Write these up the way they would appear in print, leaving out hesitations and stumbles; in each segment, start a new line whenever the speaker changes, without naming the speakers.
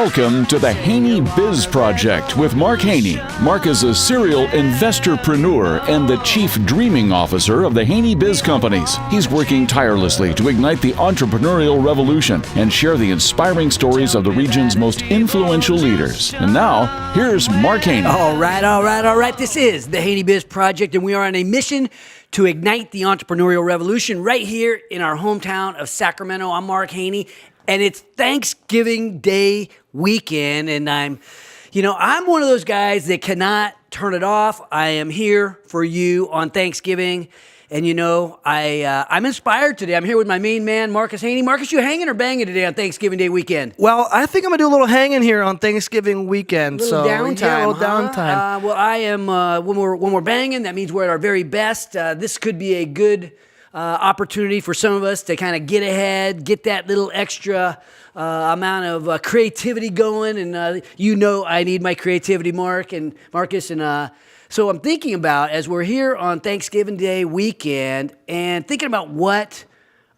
Welcome to the Haney Biz Project with Mark Haney. Mark is a serial investorpreneur and the chief dreaming officer of the Haney Biz Companies. He's working tirelessly to ignite the entrepreneurial revolution and share the inspiring stories of the region's most influential leaders. And now, here's Mark Haney.
All right. This is the Haney Biz Project, and we are on a mission to ignite the entrepreneurial revolution right here in our hometown of Sacramento. I'm Mark Haney, and it's Thanksgiving Day weekend, and I'm one of those guys that cannot turn it off. I am here for you on Thanksgiving, and I'm inspired today. I'm here with my main man, Marcus Haney. Marcus, you hanging or banging today on Thanksgiving Day weekend?
Well, I think I'm going to do a little hanging here on Thanksgiving weekend.
A little downtime,
yeah, a little downtime.
Well, I am, when we're banging, that means we're at our very best. This could be a good opportunity for some of us to kind of get ahead, get that little extra amount of creativity going. And I need my creativity, Marcus. And so I'm thinking about, as we're here on Thanksgiving Day weekend, and thinking about what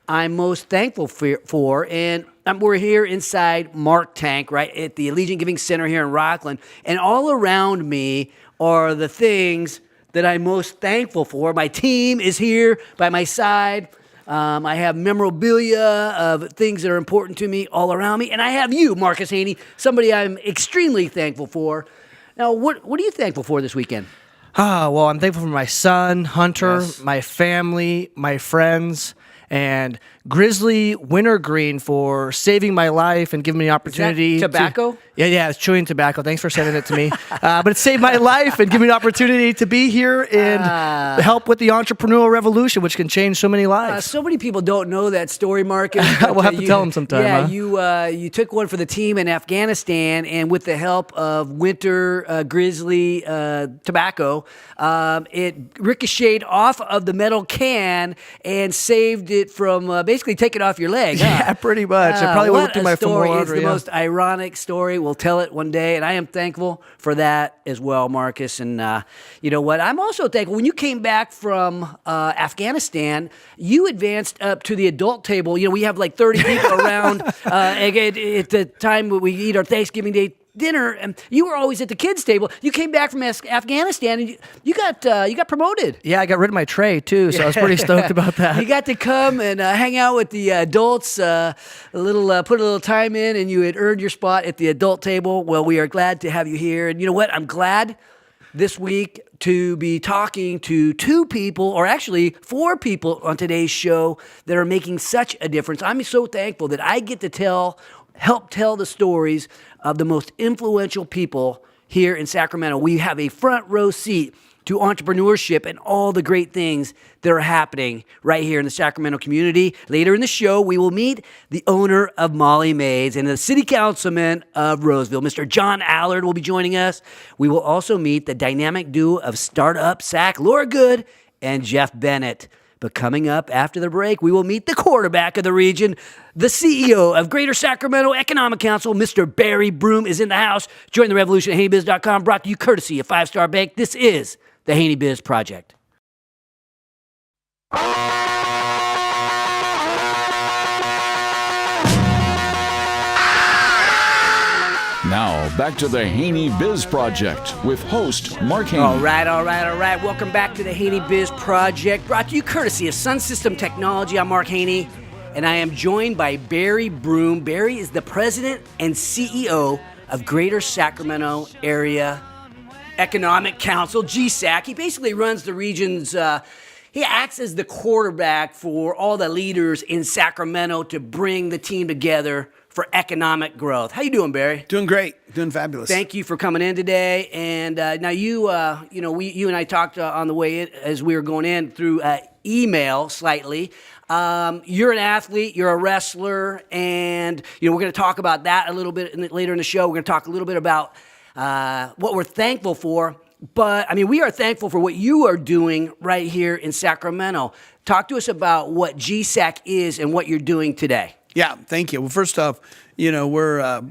I'm most thankful for. And we're here inside Mark Tank, right, at the Allegiant Giving Center here in Rockland. And all around me are the things that I'm most thankful for. My team is here by my side. I have memorabilia of things that are important to me all around me. And I have you, Marcus Haney, somebody I'm extremely thankful for. Now, what are you thankful for this weekend?
Well, I'm thankful for my son, Hunter,
Yes.
my family, my friends, and Grizzly Wintergreen for saving my life and giving me the opportunity.
Is that tobacco?
Yeah, it's chewing tobacco. Thanks for sending it to me. But it saved my life and giving me the opportunity to be here and help with the entrepreneurial revolution, which can change so many lives.
So many people don't know that story, Marcus.
We'll have to tell them sometime.
Yeah, you took one for the team in Afghanistan, and with the help of Winter Grizzly tobacco, it ricocheted off of the metal can and saved it from basically taking off your leg.
Yeah, pretty much. It probably went through my femoral artery.
It's the most ironic story. We'll tell it one day, and I am thankful for that as well, Marcus. And you know what? I'm also thankful. When you came back from Afghanistan, you advanced up to the adult table. We have like 30 people around at the time we eat our Thanksgiving Day dinner, and you were always at the kids' table. You came back from Afghanistan, and you got promoted.
Yeah, I got rid of my tray too, so I was pretty stoked about that.
You got to come and hang out with the adults, put a little time in, and you had earned your spot at the adult table. Well, we are glad to have you here, and you know what? I'm glad this week to be talking to two people, or actually 4 people on today's show that are making such a difference. I'm so thankful that I get to help tell the stories of the most influential people here in Sacramento. We have a front row seat to entrepreneurship and all the great things that are happening right here in the Sacramento community. Later in the show, we will meet the owner of Maid and the city councilman of Roseville, Mr. John Allard, will be joining us. We will also meet the dynamic duo of startup SAC, Laura Good and Jeff Bennett. But coming up after the break, we will meet the quarterback of the region, the CEO of Greater Sacramento Economic Council, Mr. Barry Broome, is in the house. Join the revolution at HaneyBiz.com, brought to you courtesy of 5 Star Bank. This is the Haney Biz Project.
Now, back to the Haney Biz Project with host Mark Haney.
All right. Welcome back to the Haney Biz Project, brought to you courtesy of Sun System Technology. I'm Mark Haney, and I am joined by Barry Broome. Barry is the president and CEO of Greater Sacramento Area Economic Council, GSAC. He basically runs the region's, he acts as the quarterback for all the leaders in Sacramento to bring the team together for economic growth. How you doing, Barry?
Doing great. Doing fabulous.
Thank you for coming in today. And now you and I talked on the way in, as we were going in through email slightly. You're an athlete, you're a wrestler, and we're going to talk about that a little bit later in the show. We're going to talk a little bit about what we're thankful for. But, we are thankful for what you are doing right here in Sacramento. Talk to us about what GSAC is and what you're doing today.
Yeah, thank you. Well, first off, we're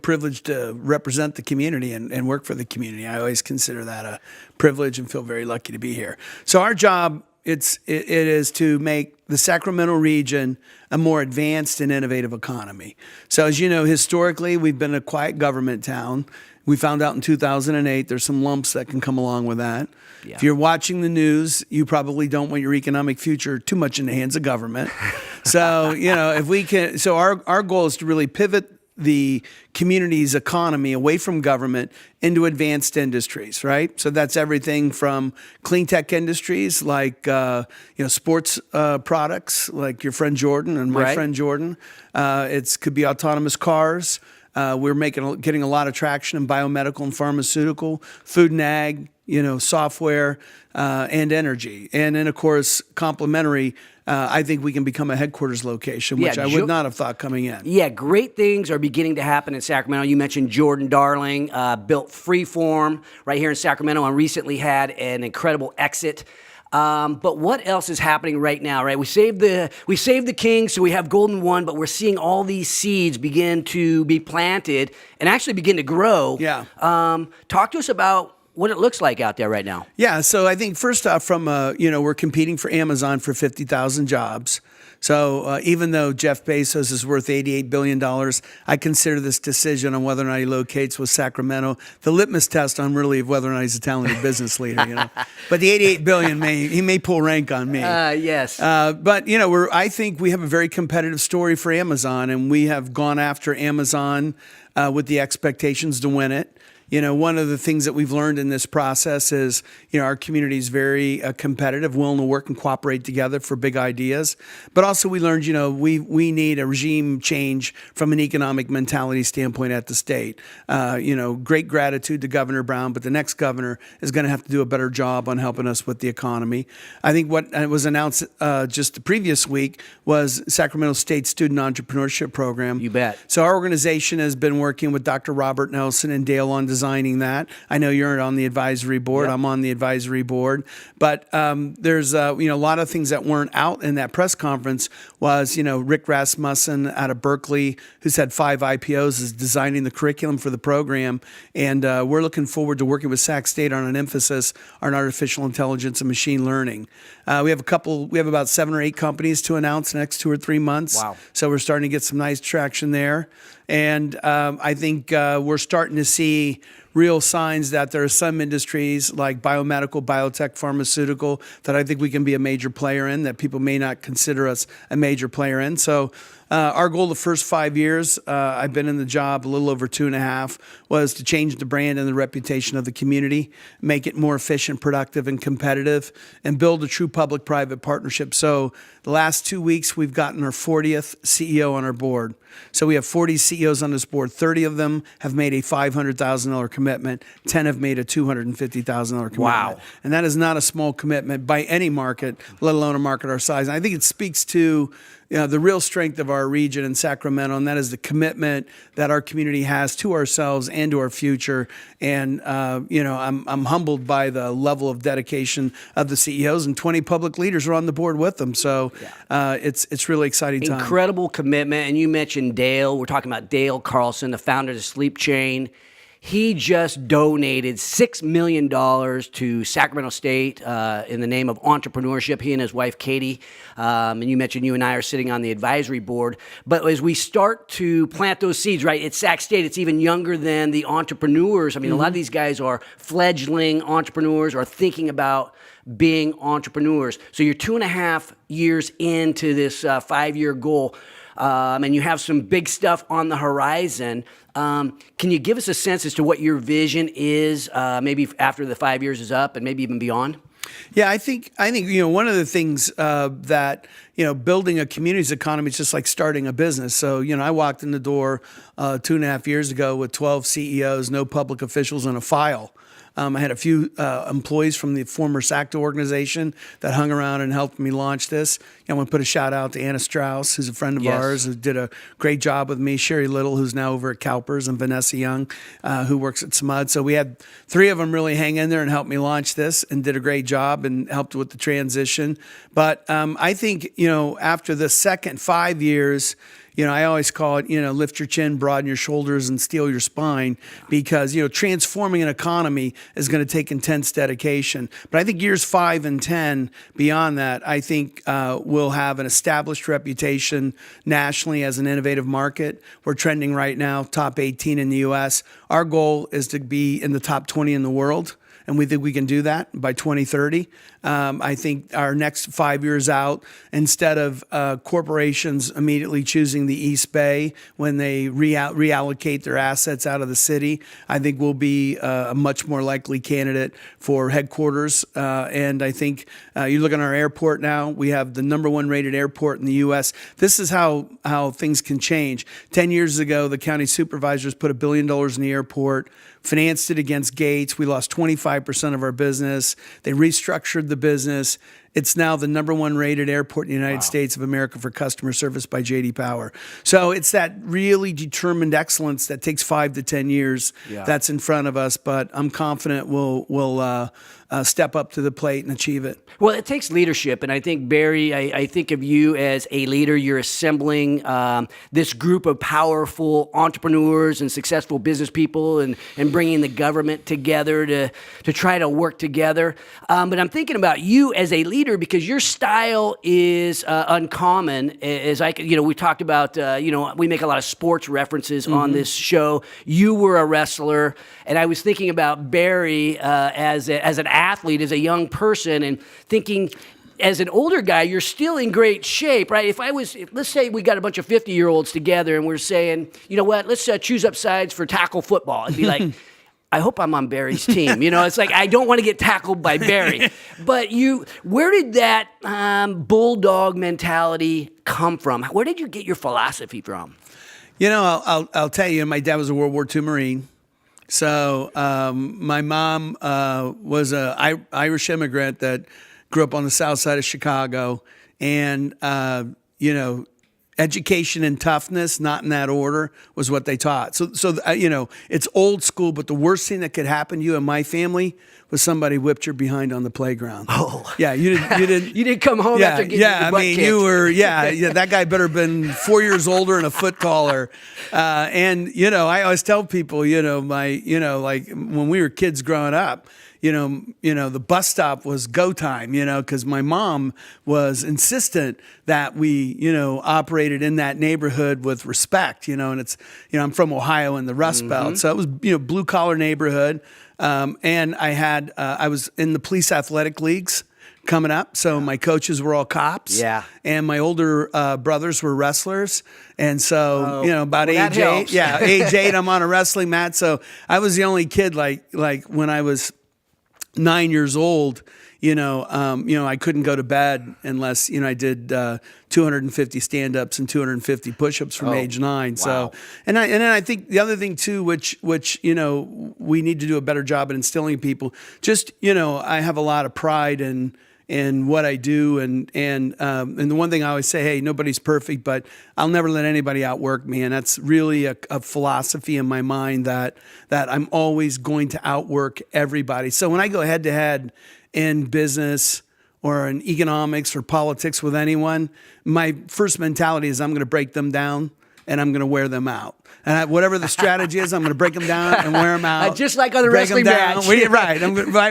privileged to represent the community and work for the community. I always consider that a privilege and feel very lucky to be here. So our job it is to make the Sacramento region a more advanced and innovative economy. So as you know, historically, we've been a quiet government town. We found out in 2008 there's some lumps that can come along with that.
Yeah.
If you're watching the news, you probably don't want your economic future too much in the hands of government. So, if we can, so our goal is to really pivot the community's economy away from government into advanced industries, right? So that's everything from clean tech industries like sports products, like your friend Jordan and my friend Jordan. It could be autonomous cars. We're getting a lot of traction in biomedical and pharmaceutical, food and ag, software, and energy. And then, of course, complementary, I think we can become a headquarters location, which I would not have thought coming in.
Yeah, great things are beginning to happen in Sacramento. You mentioned Jordan Darling, built Freeform right here in Sacramento and recently had an incredible exit. But what else is happening right now, right? We saved the king, so we have Golden One, but we're seeing all these seeds begin to be planted and actually begin to grow.
Yeah.
Talk to us about what it looks like out there right now.
Yeah, so I think first off, we're competing for Amazon for 50,000 jobs. So even though Jeff Bezos is worth $88 billion, I consider this decision on whether or not he locates with Sacramento the litmus test on really whether or not he's a talented business leader. But the $88 billion may pull rank on me.
Yes.
But I think we have a very competitive story for Amazon, and we have gone after Amazon with the expectations to win it. One of the things that we've learned in this process is, our community is very competitive, willing to work and cooperate together for big ideas. But also we learned, we need a regime change from an economic mentality standpoint at the state. Great gratitude to Governor Brown, but the next governor is going to have to do a better job on helping us with the economy. I think what was announced just the previous week was Sacramento State Student Entrepreneurship Program.
You bet.
So our organization has been working with Dr. Robert Nelson and Dale on designing that. I know you're on the advisory board. Yep. I'm on the advisory board. But there's a lot of things that weren't out in that press conference was, Rick Rasmussen out of Berkeley, who's had 5 IPOs, is designing the curriculum for the program. And we're looking forward to working with Sac State on an emphasis on artificial intelligence and machine learning. We have about 7 or 8 companies to announce the next 2 or 3 months.
Wow.
So we're starting to get some nice traction there. And I think we're starting to see real signs that there are some industries like biomedical, biotech, pharmaceutical that I think we can be a major player in that people may not consider us a major player in. So our goal the first 5 years, I've been in the job a little over 2.5, was to change the brand and the reputation of the community, make it more efficient, productive, and competitive, and build a true public-private partnership. So the last 2 weeks, we've gotten our 40th CEO on our board. So we have 40 CEOs on this board. 30 of them have made a $500,000 commitment. 10 have made a $250,000 commitment.
Wow.
And that is not a small commitment by any market, let alone a market our size. And I think it speaks to the real strength of our region in Sacramento, and that is the commitment that our community has to ourselves and to our future. And I'm humbled by the level of dedication of the CEOs, and 20 public leaders are on the board with them. So it's really exciting time.
Incredible commitment. And you mentioned Dale. We're talking about Dale Carlson, the founder of the Sleep Chain. He just donated $6 million to Sacramento State in the name of entrepreneurship, he and his wife, Katie. And you mentioned you and I are sitting on the advisory board. But as we start to plant those seeds, right, at Sac State, it's even younger than the entrepreneurs. I mean, a lot of these guys are fledgling entrepreneurs or thinking about being entrepreneurs. So you're 2.5 years into this 5-year goal. And you have some big stuff on the horizon. Can you give us a sense as to what your vision is, maybe after the 5 years is up and maybe even beyond?
Yeah, I think one of the things that building a community's economy is just like starting a business. So I walked in the door 2.5 years ago with 12 CEOs, no public officials, and a file. I had a few employees from the former SACTA organization that hung around and helped me launch this. I want to put a shout out to Anna Strauss, who's a friend of ours, who did a great job with me. Sherry Little, who's now over at CalPERS, and Vanessa Young, who works at SMUD. So we had 3 of them really hang in there and help me launch this and did a great job and helped with the transition. But I think, after the second 5 years, I always call it, lift your chin, broaden your shoulders, and steel your spine, because, transforming an economy is going to take intense dedication. But I think years 5 and 10 beyond that, I think we'll have an established reputation nationally as an innovative market. We're trending right now, top 18 in the U.S. Our goal is to be in the top 20 in the world, and we think we can do that by 2030. I think our next 5 years out, instead of corporations immediately choosing the East Bay when they reallocate their assets out of the city, I think we'll be a much more likely candidate for headquarters. And I think you look at our airport now, we have the #1 rated airport in the U.S. This is how things can change. 10 years ago, the county supervisors put $1 billion in the airport, financed it against Gates. We lost 25% of our business. They restructured the business. It's now the #1 rated airport in the United States of America for customer service by J.D. Power. So it's that really determined excellence that takes 5 to 10 years that's in front of us. But I'm confident we'll step up to the plate and achieve it.
Well, it takes leadership, and I think, Barry, I think of you as a leader. You're assembling this group of powerful entrepreneurs and successful business people, and bringing the government together to try to work together. But I'm thinking about you as a leader, because your style is uncommon. As we talked about, we make a lot of sports references on this show. You were a wrestler, and I was thinking about Barry as an athlete, as a young person, and thinking, as an older guy, you're still in great shape, right? Let's say we got a bunch of 50-year-olds together and we're saying, you know what, let's choose up sides for tackle football. It'd be like, I hope I'm on Barry's team. It's like, I don't want to get tackled by Barry. But where did that bulldog mentality come from? Where did you get your philosophy from?
I'll tell you, my dad was a World War II Marine. So my mom was an Irish immigrant that grew up on the south side of Chicago. And, education and toughness, not in that order, was what they taught. So it's old school, but the worst thing that could happen to you and my family was somebody whipped your behind on the playground. Oh. Yeah, you didn't.
You didn't come home after getting your butt kicked.
You were, that guy better have been 4 years older and a foot taller. And, I always tell people, like when we were kids growing up, the bus stop was go time, because my mom was insistent that we, operated in that neighborhood with respect, and it's, I'm from Ohio in the Rust Belt. So it was, blue collar neighborhood. And I was in the police athletic leagues coming up. So my coaches were all cops. Yeah. And my older brothers were wrestlers. And so, about age 8. Yeah, age 8, I'm on a wrestling mat. So I was the only kid, like when I was 9 years old, I couldn't go to bed unless, I did 250 stand-ups and 250 push-ups from age 9. Wow. So, and then I think the other thing too, which we need to do a better job at instilling in people, just, I have a lot of pride in what I do, and the one thing I always say, hey, nobody's perfect, but I'll never let anybody outwork me, and that's really a philosophy in my mind that I'm always going to outwork everybody. So when I go head to head in business or in economics or politics with anyone, my first mentality is I'm going to break them down and I'm going to wear them out. And whatever the strategy is, I'm going to break them down and wear them out.
Just like on the wrestling match.
Right.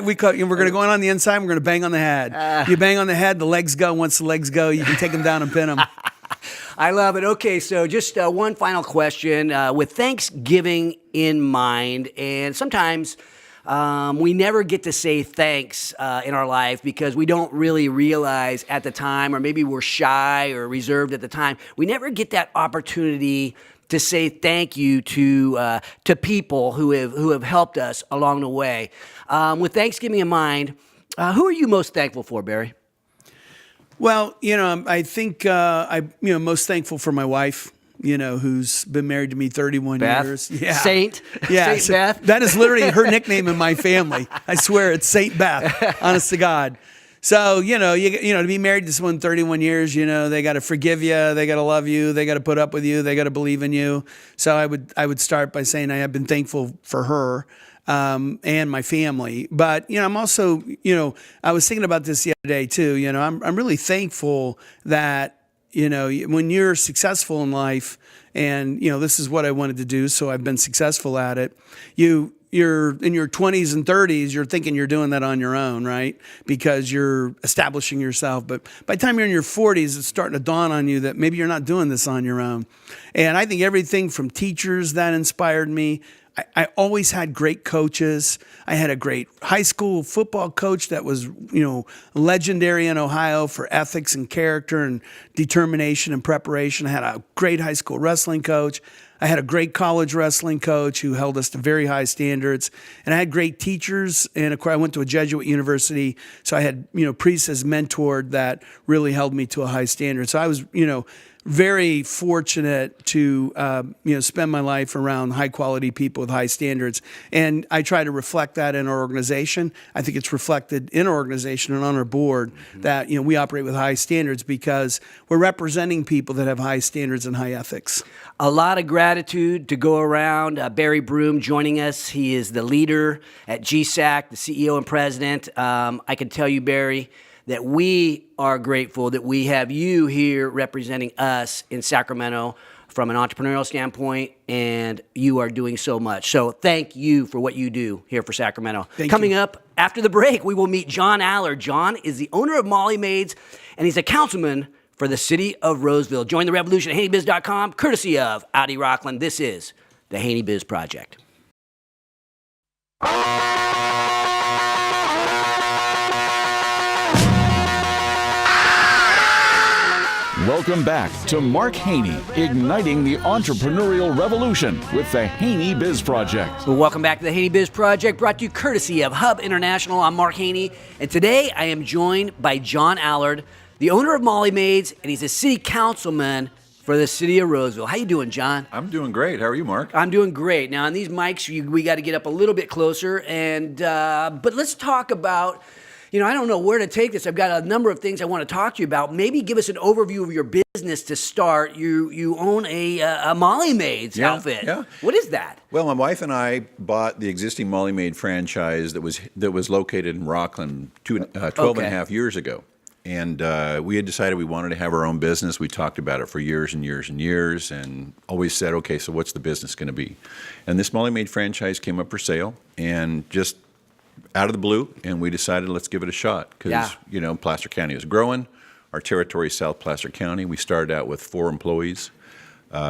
We're going to go on the inside. We're going to bang on the head. You bang on the head, the legs go. Once the legs go, you can take them down and pin them.
I love it. Okay, so just one final question. With Thanksgiving in mind, and sometimes we never get to say thanks in our life because we don't really realize at the time, or maybe we're shy or reserved at the time. We never get that opportunity to say thank you to people who have helped us along the way. With Thanksgiving in mind, who are you most thankful for, Barry?
Well, I think I'm most thankful for my wife, who's been married to me 31
Beth?
years. Yeah.
Saint?
Yeah.
Saint Beth?
That is literally her nickname in my family. I swear, it's Saint Beth, honest to God. So, to be married to someone 31 years, they got to forgive you, they got to love you, they got to put up with you, they got to believe in you. So I would start by saying I have been thankful for her and my family. But, I'm also, I was thinking about this the other day too. I'm really thankful that when you're successful in life, and this is what I wanted to do, so I've been successful at it. You're in your 20s and 30s, you're thinking you're doing that on your own, right? Because you're establishing yourself. But by the time you're in your 40s, it's starting to dawn on you that maybe you're not doing this on your own. And I think everything from teachers that inspired me. I always had great coaches. I had a great high school football coach that was, legendary in Ohio for ethics and character and determination and preparation. I had a great high school wrestling coach. I had a great college wrestling coach who held us to very high standards. And I had great teachers. And of course, I went to a Jesuit university. So I had, priests as mentored that really held me to a high standard. So I was, very fortunate to spend my life around high quality people with high standards, and I try to reflect that in our organization. I think it's reflected in our organization and on our board that we operate with high standards because we're representing people that have high standards and high ethics.
A lot of gratitude to go around. Barry Broome joining us. He is the leader at GSAC, the CEO and president. I can tell you, Barry, that we are grateful that we have you here representing us in Sacramento from an entrepreneurial standpoint, and you are doing so much. So thank you for what you do here for Sacramento. Coming up after the break, we will meet John Allard. John is the owner of Molly Maids, and he's a councilman for the city of Roseville. Join the revolution at HaneyBiz.com, courtesy of Audi Rockland. This is the Haney Biz Project.
Welcome back to Mark Haney, igniting the entrepreneurial revolution with the Haney Biz Project.
Well, welcome back to the Haney Biz Project, brought to you courtesy of Hub International. I'm Mark Haney, and today I am joined by John Allard, the owner of Molly Maids, and he's a city councilman for the city of Roseville. How you doing, John?
I'm doing great. How are you, Mark?
I'm doing great. Now, on these mics, we got to get up a little bit closer, and but let's talk about. I don't know where to take this. I've got a number of things I want to talk to you about. Maybe give us an overview of your business to start. You own a Molly Maids outfit.
Yeah.
What is that?
Well, my wife and I bought the existing Molly Maid franchise that was located in Rockland 12 and a half years ago. And we had decided we wanted to have our own business. We talked about it for years and years and years and always said, okay, so what's the business going to be? And this Molly Maid franchise came up for sale and just out of the blue, and we decided let's give it a shot because, Placer County is growing. Our territory is South Placer County. We started out with 4 employees.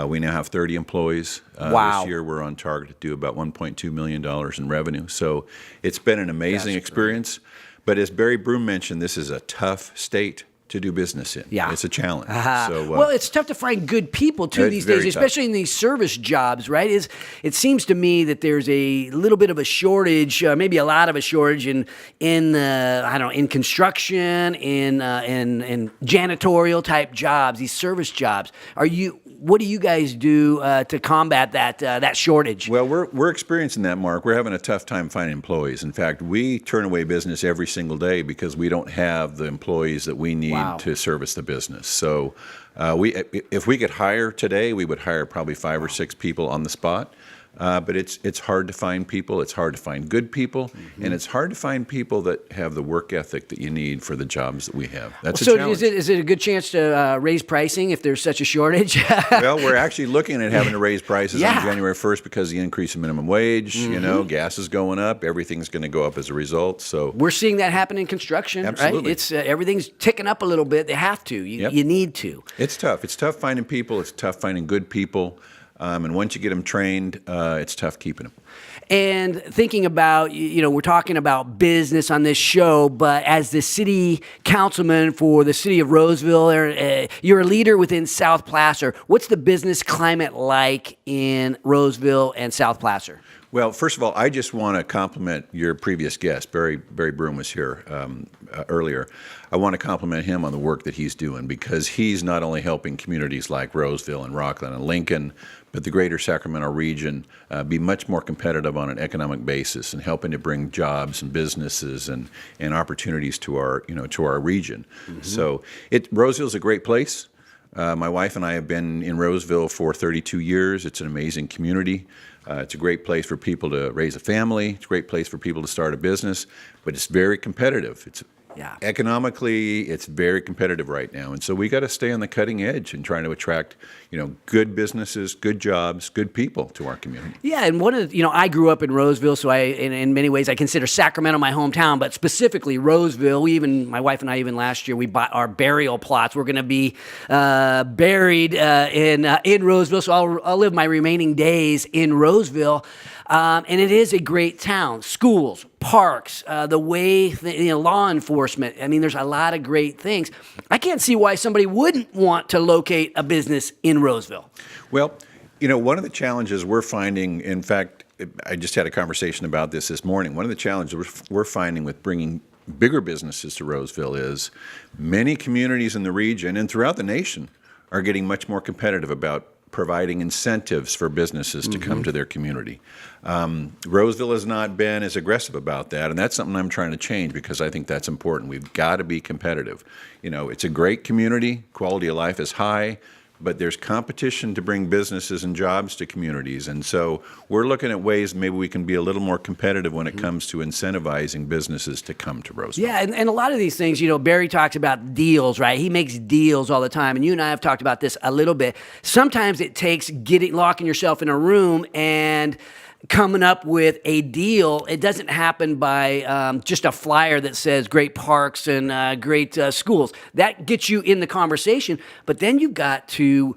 We now have 30 employees.
Wow.
This year we're on target to do about $1.2 million in revenue. So it's been an amazing experience. But as Barry Broome mentioned, this is a tough state to do business in.
Yeah.
It's a challenge.
Well, it's tough to find good people, too, these days, especially in these service jobs, right? It seems to me that there's a little bit of a shortage, maybe a lot of a shortage in construction, in janitorial type jobs, these service jobs. What do you guys do to combat that shortage?
Well, we're experiencing that, Mark. We're having a tough time finding employees. In fact, we turn away business every single day because we don't have the employees that we need to service the business. So if we could hire today, we would hire probably 5 or 6 people on the spot. But it's hard to find people. It's hard to find good people, and it's hard to find people that have the work ethic that you need for the jobs that we have. That's a challenge.
So is it a good chance to raise pricing if there's such a shortage?
Well, we're actually looking at having to raise prices on January 1st because of the increase in minimum wage. Gas is going up. Everything's going to go up as a result. So
we're seeing that happen in construction.
Absolutely.
Right? It's everything's ticking up a little bit. They have to. You need to.
It's tough. It's tough finding people. It's tough finding good people. And once you get them trained, it's tough keeping them.
And thinking about, we're talking about business on this show, but as the city councilman for the city of Roseville, you're a leader within South Placer. What's the business climate like in Roseville and South Placer?
Well, first of all, I just want to compliment your previous guest. Barry Broome was here earlier. I want to compliment him on the work that he's doing because he's not only helping communities like Roseville and Rockland and Lincoln, but the greater Sacramento region be much more competitive on an economic basis and helping to bring jobs and businesses and opportunities to our region. So Roseville's a great place. My wife and I have been in Roseville for 32 years. It's an amazing community. It's a great place for people to raise a family. It's a great place for people to start a business, but it's very competitive.
Yeah.
economically, it's very competitive right now. And so we got to stay on the cutting edge and trying to attract, good businesses, good jobs, good people to our community.
Yeah, and one of the, I grew up in Roseville, so in many ways I consider Sacramento my hometown, but specifically Roseville. My wife and I, even last year, we bought our burial plots. We're going to be buried in Roseville, so I'll live my remaining days in Roseville. And it is a great town. Schools, parks, the way, law enforcement. I mean, there's a lot of great things. I can't see why somebody wouldn't want to locate a business in Roseville.
Well, one of the challenges we're finding, in fact, I just had a conversation about this morning. One of the challenges we're finding with bringing bigger businesses to Roseville is many communities in the region and throughout the nation are getting much more competitive about providing incentives for businesses to come to their community. Roseville has not been as aggressive about that, and that's something I'm trying to change because I think that's important. We've got to be competitive. It's a great community, quality of life is high, but there's competition to bring businesses and jobs to communities. And so we're looking at ways maybe we can be a little more competitive when it comes to incentivizing businesses to come to Roseville.
Yeah, and a lot of these things, Barry talks about deals, right? He makes deals all the time. And you and I have talked about this a little bit. Sometimes it takes locking yourself in a room and coming up with a deal. It doesn't happen by just a flyer that says great parks and great schools. That gets you in the conversation, but then you've got to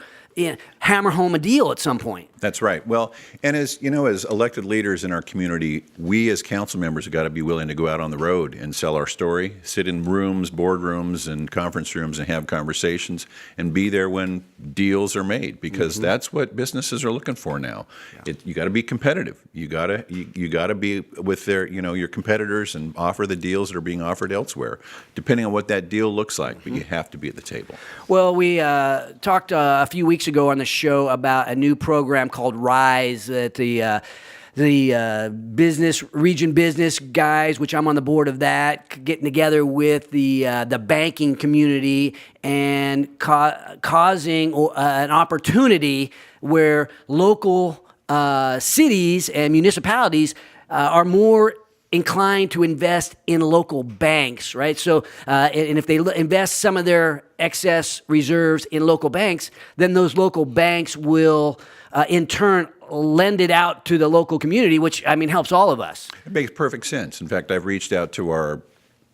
hammer home a deal at some point.
That's right. Well, and as elected leaders in our community, we as council members have got to be willing to go out on the road and sell our story, sit in rooms, boardrooms, and conference rooms and have conversations and be there when deals are made because that's what businesses are looking for now. Yeah. You got to be competitive. You got to be with your competitors and offer the deals that are being offered elsewhere, depending on what that deal looks like. But you have to be at the table.
Well, we talked a few weeks ago on the show about a new program called Rise that the region business guys, which I'm on the board of that, getting together with the banking community and causing an opportunity where local cities and municipalities are more inclined to invest in local banks, right? So, and if they invest some of their excess reserves in local banks, then those local banks will, in turn, lend it out to the local community, which, helps all of us.
It makes perfect sense. In fact, I've reached out to our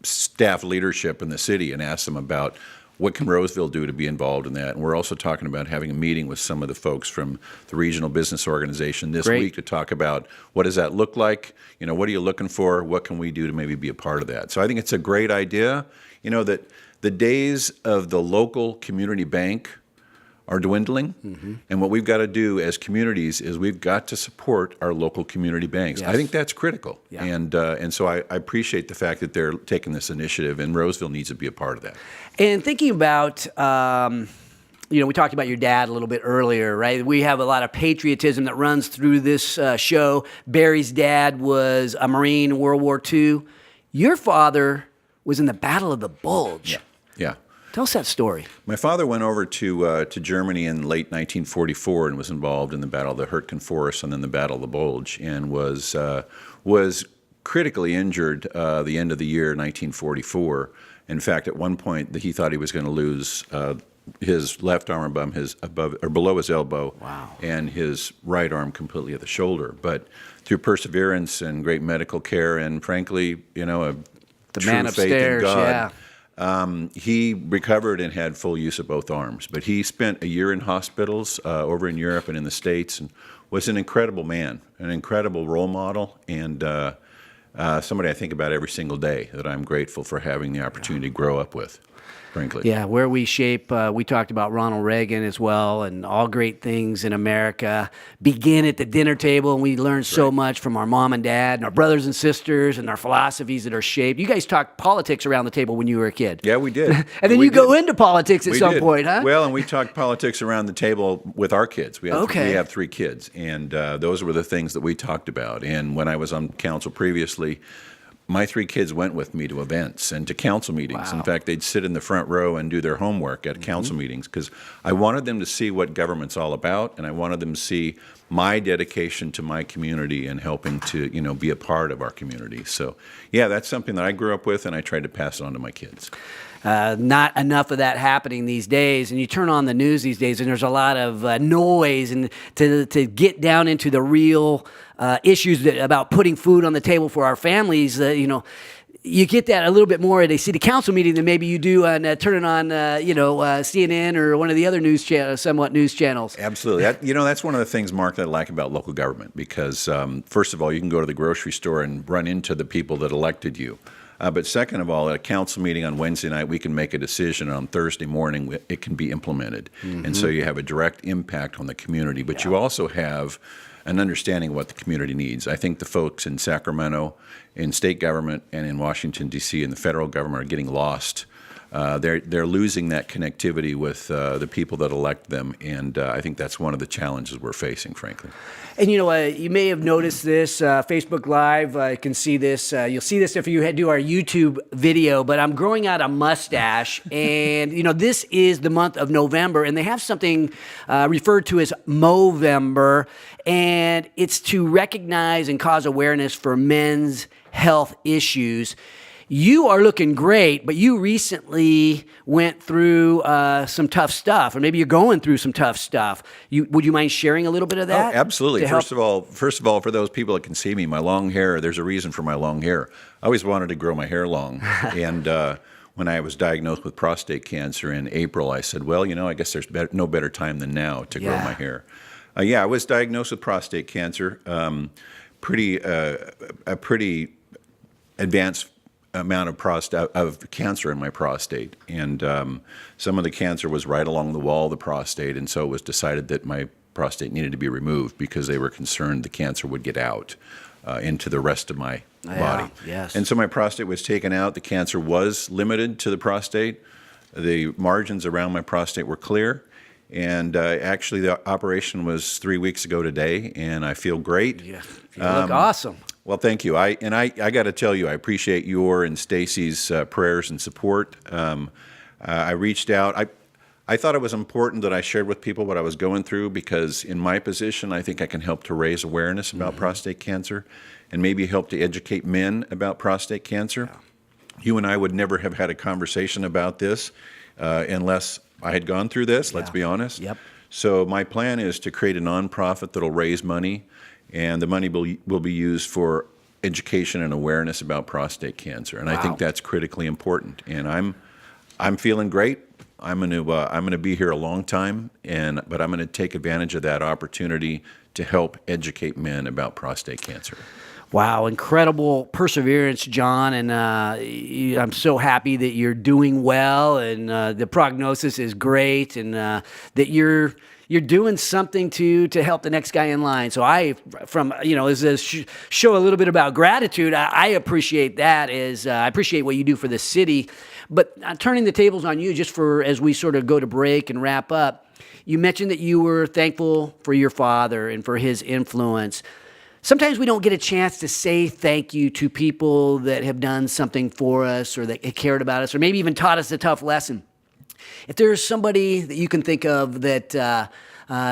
staff leadership in the city and asked them about what can Roseville do to be involved in that? And we're also talking about having a meeting with some of the folks from the regional business organization this week to talk about what does that look like? What are you looking for? What can we do to maybe be a part of that? So I think it's a great idea, that the days of the local community bank are dwindling. And what we've got to do as communities is we've got to support our local community banks.
Yes.
I think that's critical.
Yeah.
And so I appreciate the fact that they're taking this initiative, and Roseville needs to be a part of that.
And thinking about, we talked about your dad a little bit earlier, right? We have a lot of patriotism that runs through this show. Barry's dad was a Marine in World War II. Your father was in the Battle of the Bulge.
Yeah.
Tell us that story.
My father went over to Germany in late 1944 and was involved in the Battle of the Hurtgen Forest and then the Battle of the Bulge, and was critically injured the end of the year 1944. In fact, at one point he thought he was going to lose his left arm below his elbow, and his right arm completely at the shoulder. But through perseverance and great medical care, and frankly, the true
man
faith
upstairs,
in God, he recovered and had full use of both arms. But he spent a year in hospitals over in Europe and in the States, and was an incredible man, an incredible role model, and somebody I think about every single day that I'm grateful for having the opportunity to grow up with. Frankly.
Yeah, where we shape, we talked about Ronald Reagan as well, and all great things in America begin at the dinner table, and we learn so much from our mom and dad and our brothers and sisters and our philosophies that are shaped. You guys talked politics around the table when you were a kid.
Yeah, we did.
And then you go into politics at some point, huh?
Well, and we talked politics around the table with our kids. We have 3 kids, and those were the things that we talked about. And when I was on council previously, my 3 kids went with me to events and to council meetings. In fact, they'd sit in the front row and do their homework at council meetings because I wanted them to see what government's all about, and I wanted them to see my dedication to my community and helping to, be a part of our community. So, yeah, that's something that I grew up with, and I tried to pass it on to my kids.
Not enough of that happening these days, and you turn on the news these days, and there's a lot of noise, and to get down into the real issues about putting food on the table for our families, you get that a little bit more at a city council meeting than maybe you do on turning on, CNN or one of the other news channels.
Absolutely. That's one of the things, Mark, that I like about local government because, first of all, you can go to the grocery store and run into the people that elected you. But second of all, at a council meeting on Wednesday night, we can make a decision. On Thursday morning, it can be implemented. And so you have a direct impact on the community. But you also have an understanding of what the community needs. I think the folks in Sacramento, in state government, and in Washington, D.C., and the federal government are getting lost. They're losing that connectivity with the people that elect them, and I think that's one of the challenges we're facing, frankly.
And you may have noticed this, Facebook Live, you can see this, you'll see this if you do our YouTube video, but I'm growing out a mustache, and this is the month of November, and they have something referred to as Movember, and it's to recognize and cause awareness for men's health issues. You are looking great, but you recently went through some tough stuff, or maybe you're going through some tough stuff. Would you mind sharing a little bit of that?
Oh, absolutely. First of all, for those people that can see me, my long hair, there's a reason for my long hair. I always wanted to grow my hair long. And when I was diagnosed with prostate cancer in April, I said, well, I guess there's no better time than now to grow my hair. I was diagnosed with prostate cancer, a pretty advanced amount of cancer in my prostate, and some of the cancer was right along the wall of the prostate, and so it was decided that my prostate needed to be removed because they were concerned the cancer would get out into the rest of my body.
Yes.
And so my prostate was taken out. The cancer was limited to the prostate. The margins around my prostate were clear, and actually the operation was 3 weeks ago today, and I feel great.
Yeah. You look awesome.
Well, thank you. I got to tell you, I appreciate your and Stacy's prayers and support. I reached out. I thought it was important that I shared with people what I was going through because in my position, I think I can help to raise awareness about prostate cancer and maybe help to educate men about prostate cancer. Yeah. You and I would never have had a conversation about this unless I had gone through this, let's be honest.
Yep.
So my plan is to create a nonprofit that'll raise money, and the money will be used for education and awareness about prostate cancer. And I think that's critically important. And I'm feeling great. I'm going to be here a long time, but I'm going to take advantage of that opportunity to help educate men about prostate cancer.
Wow, incredible perseverance, John, and I'm so happy that you're doing well, and the prognosis is great, and that you're doing something to help the next guy in line. So as a show a little bit about gratitude, I appreciate that. I appreciate what you do for the city. But turning the tables on you, just as we sort of go to break and wrap up, you mentioned that you were thankful for your father and for his influence. Sometimes we don't get a chance to say thank you to people that have done something for us or that cared about us or maybe even taught us a tough lesson. If there's somebody that you can think of that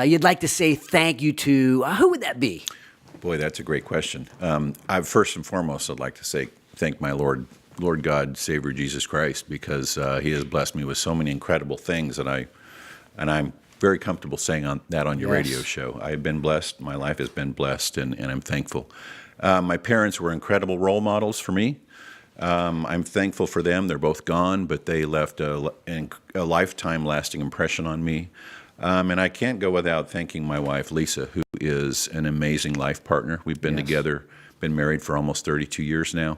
you'd like to say thank you to, who would that be?
Boy, that's a great question. First and foremost, I'd like to thank my Lord God, Savior Jesus Christ, because He has blessed me with so many incredible things, and I'm very comfortable saying that on your radio show. I have been blessed. My life has been blessed, and I'm thankful. My parents were incredible role models for me. I'm thankful for them. They're both gone, but they left a lifetime-lasting impression on me. And I can't go without thanking my wife, Lisa, who is an amazing life partner. We've been together, been married for almost 32 years now.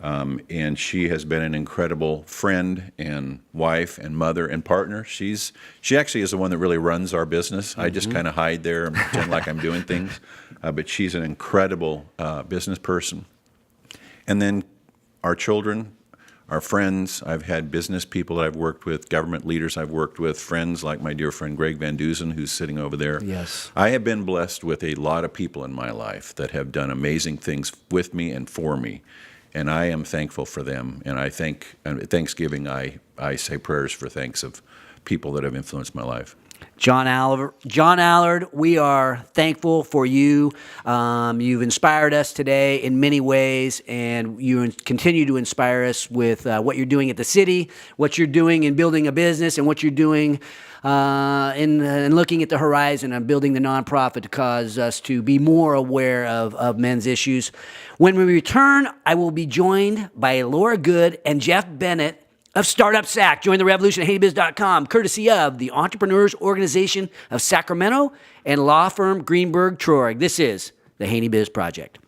And she has been an incredible friend and wife and mother and partner. She actually is the one that really runs our business. I just kind of hide there and pretend like I'm doing things. But she's an incredible business person. And then our children, our friends. I've had business people that I've worked with, government leaders I've worked with, friends like my dear friend Greg Van Dusen, who's sitting over there.
Yes.
I have been blessed with a lot of people in my life that have done amazing things with me and for me. And I am thankful for them. And I think at Thanksgiving, I say prayers for thanks of people that have influenced my life.
John Allard, we are thankful for you. You've inspired us today in many ways, and you continue to inspire us with what you're doing at the city, what you're doing in building a business, and what you're doing in looking at the horizon and building the nonprofit to cause us to be more aware of men's issues. When we return, I will be joined by Laura Good and Jeff Bennett of Startup SAC. Join the revolution at HaneyBiz.com, courtesy of the Entrepreneurs Organization of Sacramento and law firm Greenberg Traurig. This is the Haney Biz Project.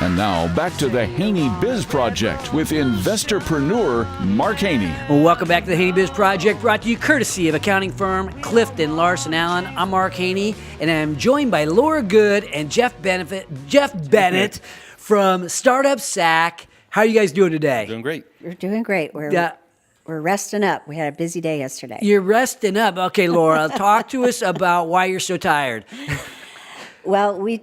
And now back to the Haney Biz Project with investorpreneur Mark Haney.
Well, welcome back to the Haney Biz Project, brought to you courtesy of accounting firm Clifton Larson Allen. I'm Mark Haney, and I'm joined by Laura Good and Jeff Bennett from Startup SAC. How are you guys doing today?
Doing great.
We're doing great. We're resting up. We had a busy day yesterday.
You're resting up. Okay, Laura, talk to us about why you're so tired.
Well, we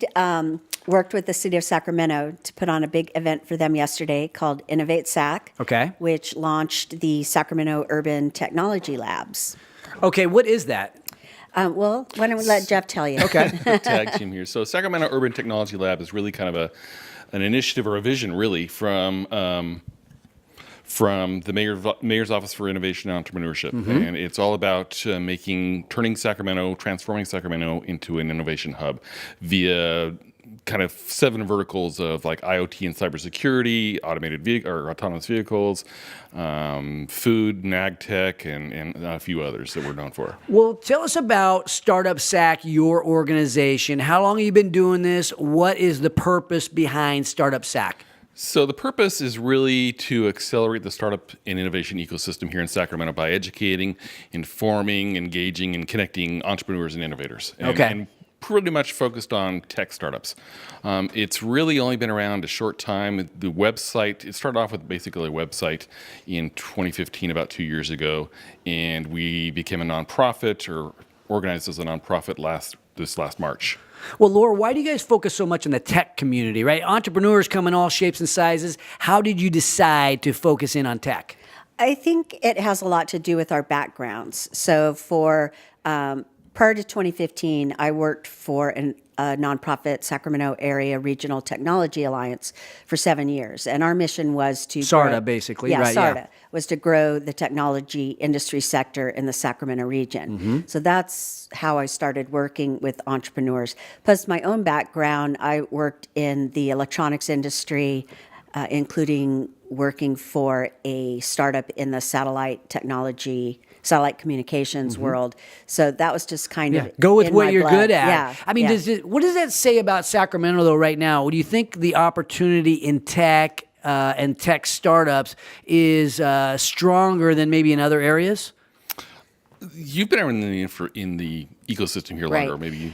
worked with the city of Sacramento to put on a big event for them yesterday called Innovate Sac,
Okay.
which launched the Sacramento Urban Technology Labs.
Okay, what is that?
Well, why don't we let Jeff tell you?
Okay.
Tag team here. So Sacramento Urban Technology Lab is really kind of an initiative or a vision, really, from the Mayor's Office for Innovation and Entrepreneurship. And it's all about transforming Sacramento into an innovation hub via kind of 7 verticals of like IoT and cybersecurity, autonomous vehicles, food, ag tech, and a few others that we're known for.
Well, tell us about Startup SAC, your organization. How long have you been doing this? What is the purpose behind Startup SAC?
So the purpose is really to accelerate the startup and innovation ecosystem here in Sacramento by educating, informing, engaging, and connecting entrepreneurs and innovators. And pretty much focused on tech startups. It's really only been around a short time. The website, it started off with basically a website in 2015, about 2 years ago, and we became a nonprofit or organized as a nonprofit this last March.
Well, Laura, why do you guys focus so much on the tech community, right? Entrepreneurs come in all shapes and sizes. How did you decide to focus in on tech?
I think it has a lot to do with our backgrounds. So prior to 2015, I worked for a nonprofit Sacramento Area Regional Technology Alliance for 7 years. And our mission was to
SARTA, basically, right?
SARTA was to grow the technology industry sector in the Sacramento region. So that's how I started working with entrepreneurs. Plus my own background, I worked in the electronics industry, including working for a startup in the satellite communications world. So that was just kind of
go with
in
what
my
you're
blood.
good at.
Yeah.
I mean, what does that say about Sacramento though right now? Do you think the opportunity in tech and tech startups is stronger than maybe in other areas?
You've been around in the ecosystem here longer,
Right.
maybe you.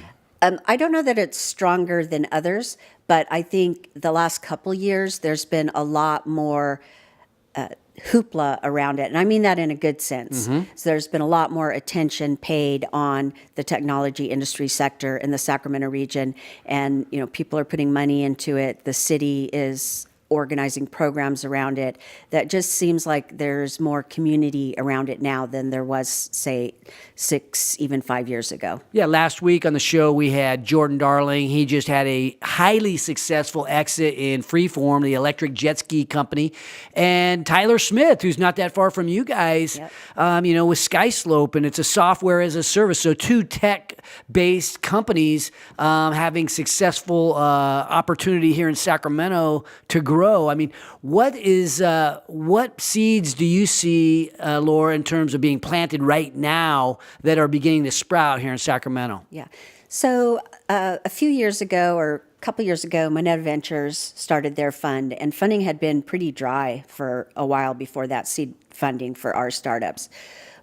I don't know that it's stronger than others, but I think the last couple years there's been a lot more hoopla around it, and I mean that in a good sense. So there's been a lot more attention paid on the technology industry sector in the Sacramento region, and people are putting money into it. The city is organizing programs around it. That just seems like there's more community around it now than there was, say, 6, even 5 years ago.
Yeah, last week on the show we had Jordan Darling. He just had a highly successful exit in Freeform, the electric jet ski company, and Tyler Smith, who's not that far from you guys, with Skyslope, and it's a software as a service. So 2 tech-based companies having successful opportunity here in Sacramento to grow. I mean, what seeds do you see, Laura, in terms of being planted right now that are beginning to sprout here in Sacramento?
Yeah. So a few years ago, or a couple years ago, Moneta Ventures started their fund, and funding had been pretty dry for a while before that seed funding for our startups.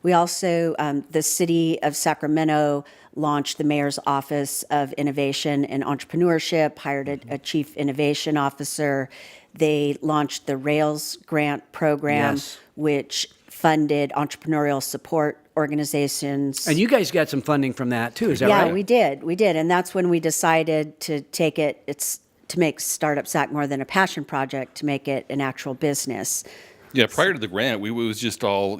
We also, the city of Sacramento launched the Mayor's Office of Innovation and Entrepreneurship, hired a chief innovation officer. They launched the Rails grant program, which funded entrepreneurial support organizations.
And you guys got some funding from that too, is that
Yeah,
right?
we did. And that's when we decided to take it, to make Startup SAC more than a passion project, to make it an actual business.
Yeah, prior to the grant, it was just all,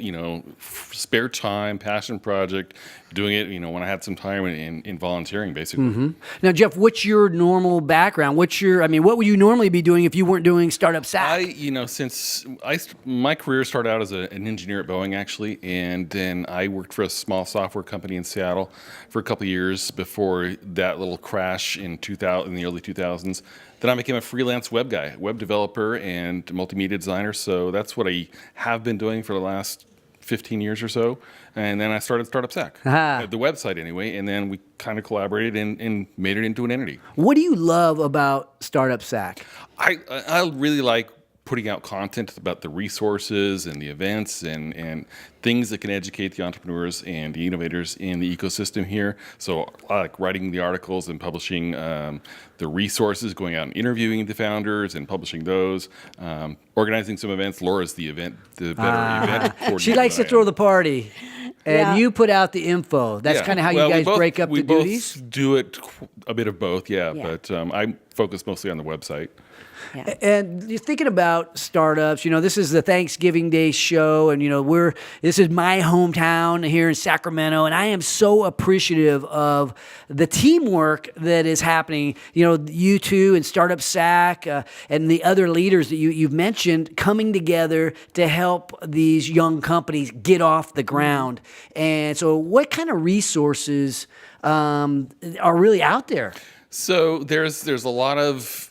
spare time, passion project, doing it, when I had some time in volunteering, basically.
Now, Jeff, what's your normal background? What would you normally be doing if you weren't doing Startup SAC?
My career started out as an engineer at Boeing, actually, and then I worked for a small software company in Seattle for a couple of years before that little crash in the early 2000s. Then I became a freelance web guy, web developer and multimedia designer. So that's what I have been doing for the last 15 years or so. And then I started Startup SAC, the website anyway, and then we kind of collaborated and made it into an entity.
What do you love about Startup SAC?
I really like putting out content about the resources and the events and things that can educate the entrepreneurs and the innovators in the ecosystem here. So I like writing the articles and publishing the resources, going out and interviewing the founders and publishing those, organizing some events. Laura's the event coordinator.
She likes to throw the party. And
Yeah.
you put out the info. That's kind of how you guys break up the duties?
We both do it a bit of both,
Yeah.
but I focus mostly on the website.
Yeah.
And you're thinking about startups, this is the Thanksgiving Day show, and this is my hometown here in Sacramento, and I am so appreciative of the teamwork that is happening. You two and Startup SAC and the other leaders that you've mentioned coming together to help these young companies get off the ground. And so, what kind of resources are really out there?
So there's a lot of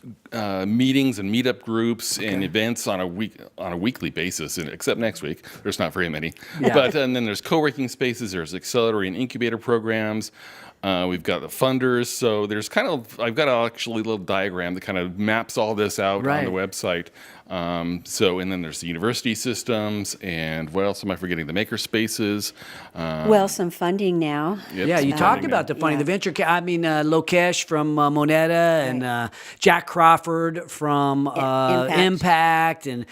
meetings and meetup groups and events on a weekly basis, and except next week, there's not very many.
Yeah.
But and then there's co-working spaces, there's accelerator and incubator programs. We've got the funders. So there's I've got actually a little diagram that kind of maps all this out on the website. And then there's the university systems, and what else am I forgetting? The maker spaces.
Well, some funding now.
Yep,
Yeah, you
some
talked
funding
about
now.
the funding.
Yeah.
The venture, Lokesh from Moneta and Jack Crawford from Impact, and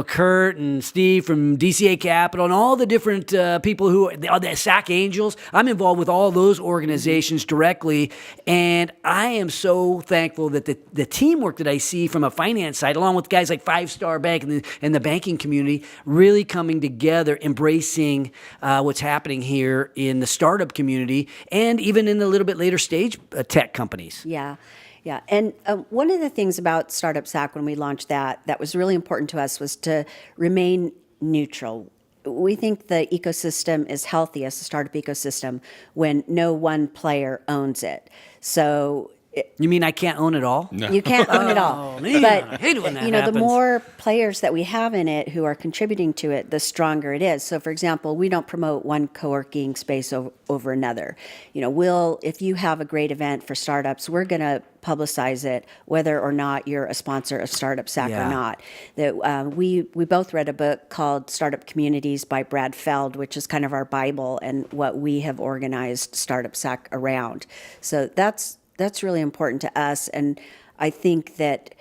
Kurt and Steve from DCA Capital, and all the different people who are the SAC Angels. I'm involved with all those organizations directly, and I am so thankful that the teamwork that I see from a finance side, along with guys like Five Star Bank and the banking community, really coming together, embracing what's happening here in the startup community, and even in the little bit later stage tech companies.
Yeah. Yeah, and one of the things about Startup SAC when we launched that was really important to us was to remain neutral. We think the ecosystem is healthiest, the startup ecosystem, when no one player owns it. So
You mean I can't own it all?
No.
you can't own it all.
Oh, man,
But
I hate it when that
the
happens.
more players that we have in it who are contributing to it, the stronger it is. So, for example, we don't promote one co-working space over another. If you have a great event for startups, we're going to publicize it, whether or not you're a sponsor of Startup SAC
Yeah.
or not. We both read a book called Startup Communities by Brad Feld, which is kind of our Bible and what we have organized Startup SAC around. So that's really important to us, and I think that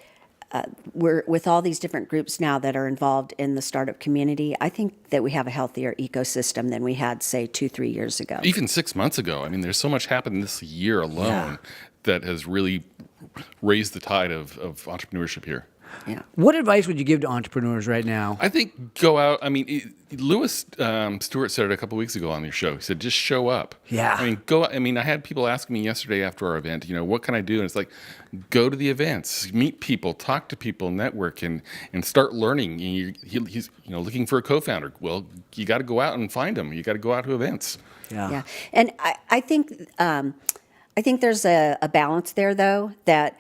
we're with all these different groups now that are involved in the startup community. I think that we have a healthier ecosystem than we had, say, 2-3 years ago.
Even 6 months ago. I mean, there's so much happened this year alone that has really raised the tide of entrepreneurship here.
Yeah.
What advice would you give to entrepreneurs right now?
I think go out. I mean, Lewis Stewart said it a couple weeks ago on your show. He said, just show up.
Yeah.
I mean, go. I mean, I had people ask me yesterday after our event, what can I do? And it's like, go to the events, meet people, talk to people, network, and start learning. He's looking for a co-founder. Well, you got to go out and find them. You got to go out to events.
Yeah. And I think there's a balance there, though, that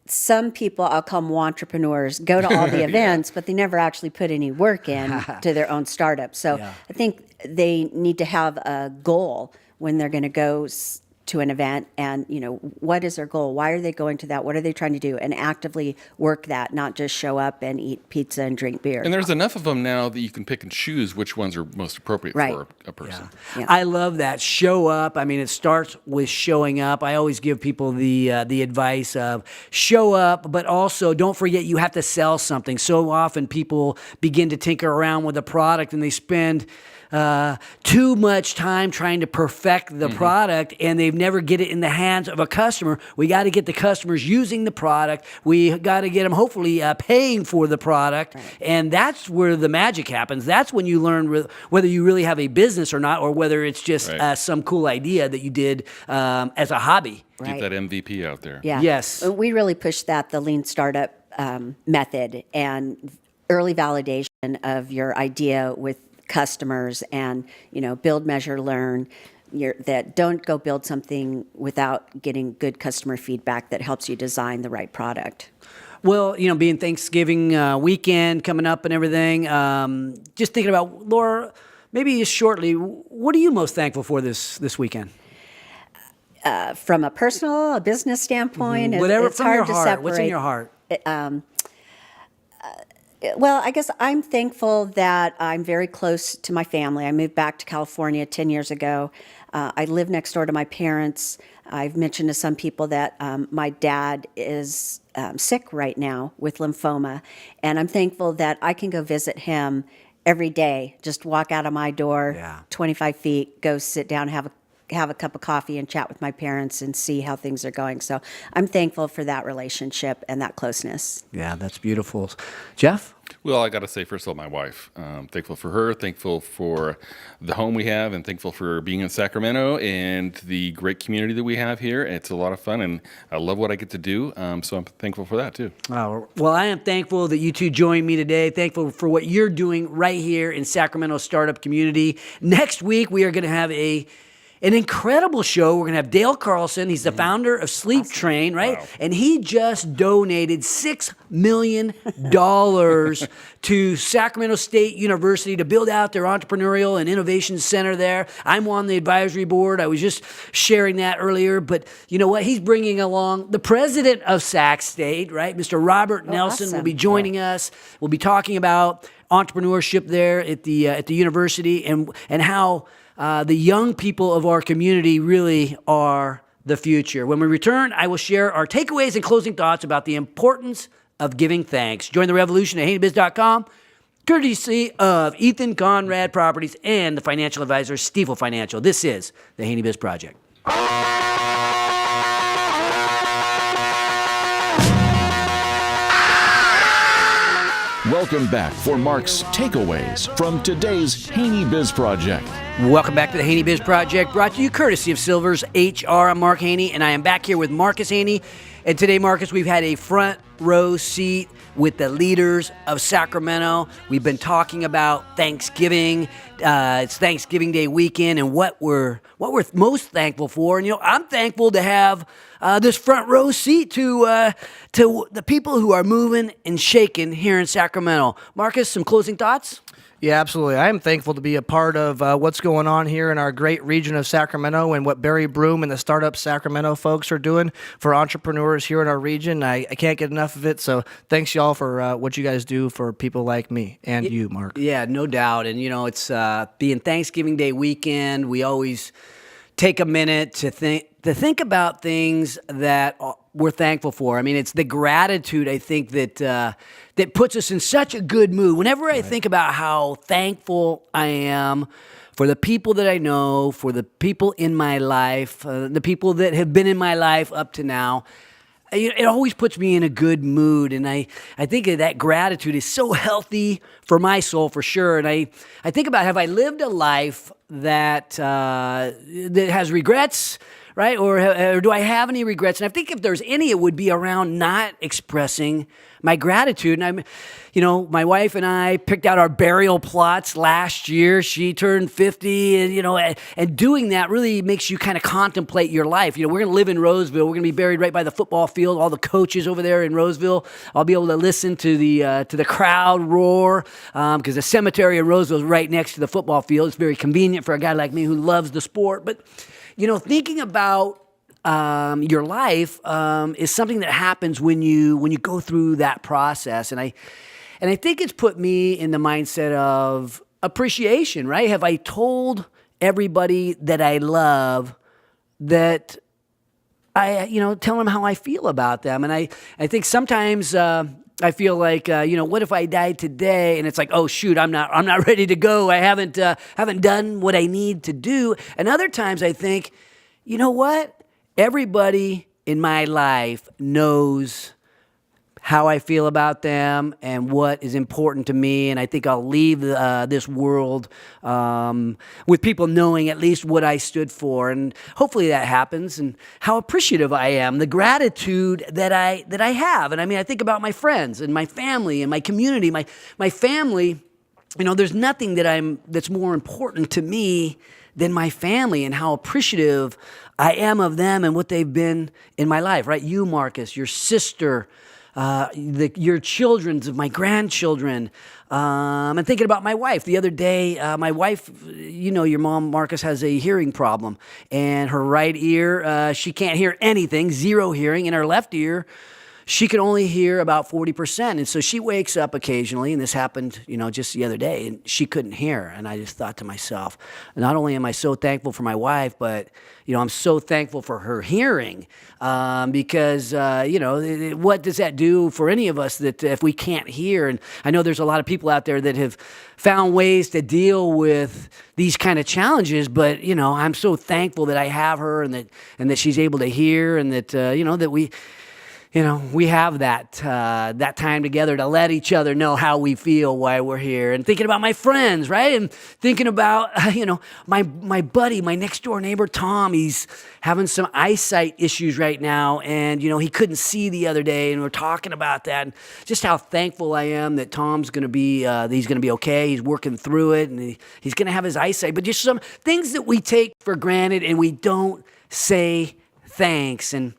some people, I'll call them entrepreneurs, go to all the events, but they never actually put any work in to their own startup. So I think they need to have a goal when they're going to go to an event, and what is their goal? Why are they going to that? What are they trying to do? And actively work that, not just show up and eat pizza and drink beer.
And there's enough of them now that you can pick and choose which ones are most appropriate for a person.
Yeah.
I love that. Show up. I mean, it starts with showing up. I always give people the advice of show up, but also don't forget you have to sell something. So often people begin to tinker around with a product and they spend too much time trying to perfect the product, and they've never get it in the hands of a customer. We got to get the customers using the product. We got to get them hopefully paying for the product, and that's where the magic happens. That's when you learn whether you really have a business or not, or whether it's just some cool idea that you did as a hobby.
Get that MVP out there.
Yeah.
Yes.
We really push that, the lean startup method, and early validation of your idea with customers, and build, measure, learn. That don't go build something without getting good customer feedback that helps you design the right product.
Well, being Thanksgiving weekend coming up and everything, just thinking about, Laura, maybe just shortly, what are you most thankful for this weekend?
From a personal, a business standpoint,
Whatever,
it's
from
hard
your
to
heart.
separate.
What's in your heart?
Well, I guess I'm thankful that I'm very close to my family. I moved back to California 10 years ago. I live next door to my parents. I've mentioned to some people that my dad is sick right now with lymphoma, and I'm thankful that I can go visit him every day. Just walk out of my door, 25 feet, go sit down, have a cup of coffee and chat with my parents and see how things are going. So I'm thankful for that relationship and that closeness.
Yeah, that's beautiful. Jeff?
Well, I got to say, first of all, my wife. Thankful for her, thankful for the home we have, and thankful for being in Sacramento and the great community that we have here. It's a lot of fun, and I love what I get to do, so I'm thankful for that, too.
Oh, well, I am thankful that you two joined me today. Thankful for what you're doing right here in Sacramento startup community. Next week, we are going to have an incredible show. We're going to have Dale Carlson. He's the founder of Sleep Train, right?
Wow.
And he just donated $6 million to Sacramento State University to build out their entrepreneurial and innovation center there. I'm on the advisory board. I was just sharing that earlier. But you know what? He's bringing along the president of Sac State, right? Mr. Robert Nelson will be joining us. We'll be talking about entrepreneurship there at the university and how the young people of our community really are the future. When we return, I will share our takeaways and closing thoughts about the importance of giving thanks. Join the revolution at HaneyBiz.com, courtesy of Ethan Conrad Properties and the financial advisor, Stiefel Financial. This is the Haney Biz Project.
Welcome back for Mark's takeaways from today's Haney Biz Project.
Welcome back to the Haney Biz Project, brought to you courtesy of Silver's HR. I'm Mark Haney, and I am back here with Marcus Haney. And today, Marcus, we've had a front row seat with the leaders of Sacramento. We've been talking about Thanksgiving. It's Thanksgiving Day weekend, and what we're most thankful for. And I'm thankful to have this front row seat to the people who are moving and shaking here in Sacramento. Marcus, some closing thoughts?
Yeah, absolutely. I am thankful to be a part of what's going on here in our great region of Sacramento and what Barry Broome and the Startup Sacramento folks are doing for entrepreneurs here in our region. I can't get enough of it, so thanks, y'all, for what you guys do for people like me and you, Mark.
Yeah, no doubt. And, it's being Thanksgiving Day weekend, we always take a minute to think about things that we're thankful for. I mean, it's the gratitude, I think, that puts us in such a good mood. Whenever I think about how thankful I am for the people that I know, for the people in my life, the people that have been in my life up to now, it always puts me in a good mood. And I think that gratitude is so healthy for my soul, for sure. And I think about, have I lived a life that has regrets, right? Or do I have any regrets? And I think if there's any, it would be around not expressing my gratitude. And my wife and I picked out our burial plots last year. She turned 50, and doing that really makes you kind of contemplate your life. We're going to live in Roseville. We're going to be buried right by the football field. All the coaches over there in Roseville. I'll be able to listen to the crowd roar because the cemetery in Roseville is right next to the football field. It's very convenient for a guy like me who loves the sport. But thinking about your life is something that happens when you go through that process, and I think it's put me in the mindset of appreciation. Right? Have I told everybody that I love that I tell them how I feel about them? And I think sometimes I feel like what if I died today? And it's like, oh shoot, I'm not ready to go. I haven't done what I need to do. And other times I think, you know what? Everybody in my life knows how I feel about them and what is important to me. And I think I'll leave this world with people knowing at least what I stood for. And hopefully that happens, and how appreciative I am, the gratitude that I have. And I mean, I think about my friends and my family and my community. My family, there's nothing that's more important to me than my family, and how appreciative I am of them and what they've been in my life, right? You, Marcus, your sister, your children, my grandchildren. I'm thinking about my wife. The other day, my wife, your mom, Marcus, has a hearing problem. And her right ear, she can't hear anything, zero hearing. In her left ear, she can only hear about 40%. And so she wakes up occasionally, and this happened, just the other day, and she couldn't hear. And I just thought to myself, not only am I so thankful for my wife, but, I'm so thankful for her hearing, because, what does that do for any of us that if we can't hear? And I know there's a lot of people out there that have found ways to deal with these kind of challenges, but, I'm so thankful that I have her, and that she's able to hear, and that, that we have that time together to let each other know how we feel while we're here. And thinking about my friends, right? And thinking about, my buddy, my next door neighbor, Tom. He's having some eyesight issues right now. And, he couldn't see the other day. And we're talking about that. And just how thankful I am that Tom's going to be, he's going to be okay. He's working through it. And he's going to have his eyesight. But just some things that we take for granted and we don't say thanks. And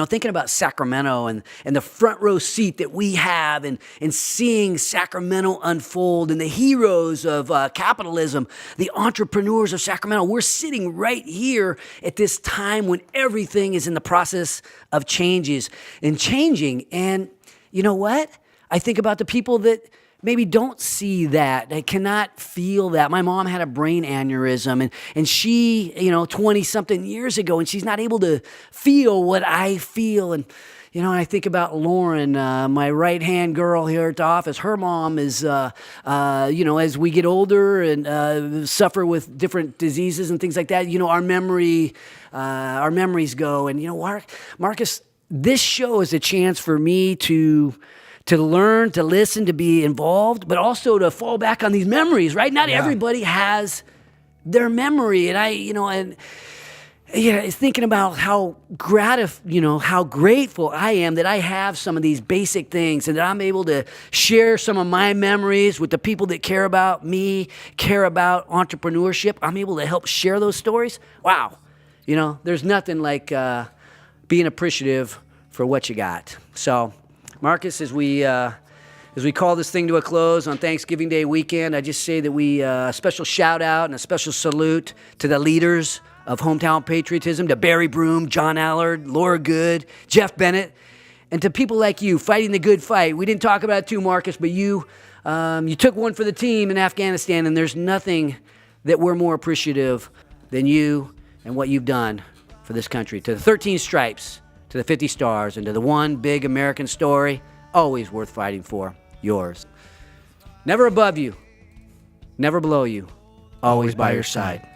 thinking about Sacramento and the front row seat that we have, and seeing Sacramento unfold, and the heroes of capitalism, the entrepreneurs of Sacramento. We're sitting right here at this time when everything is in the process of changes and changing. And you know what? I think about the people that maybe don't see that. They cannot feel that. My mom had a brain aneurysm, and she, 20-something years ago, and she's not able to feel what I feel. And, and I think about Lauren, my right-hand girl here at the office. Her mom is, as we get older and suffer with different diseases and things like that, our memories go. And, Marcus, this show is a chance for me to learn, to listen, to be involved, but also to fall back on these memories, right? Not everybody has their memory. And it's thinking about how grateful I am that I have some of these basic things, and that I'm able to share some of my memories with the people that care about me, care about entrepreneurship. I'm able to help share those stories. Wow. There's nothing like being appreciative for what you got. So, Marcus, as we call this thing to a close on Thanksgiving Day weekend, I just say that we a special shout out and a special salute to the leaders of hometown patriotism, to Barry Broome, John Allard, Laura Good, Jeff Bennett, and to people like you fighting the good fight. We didn't talk about it too, Marcus, but you took one for the team in Afghanistan, and there's nothing that we're more appreciative than you and what you've done for this country. To the 13 stripes, to the 50 stars, and to the one big American story, always worth fighting for, yours. Never above you, never below you, always by your side.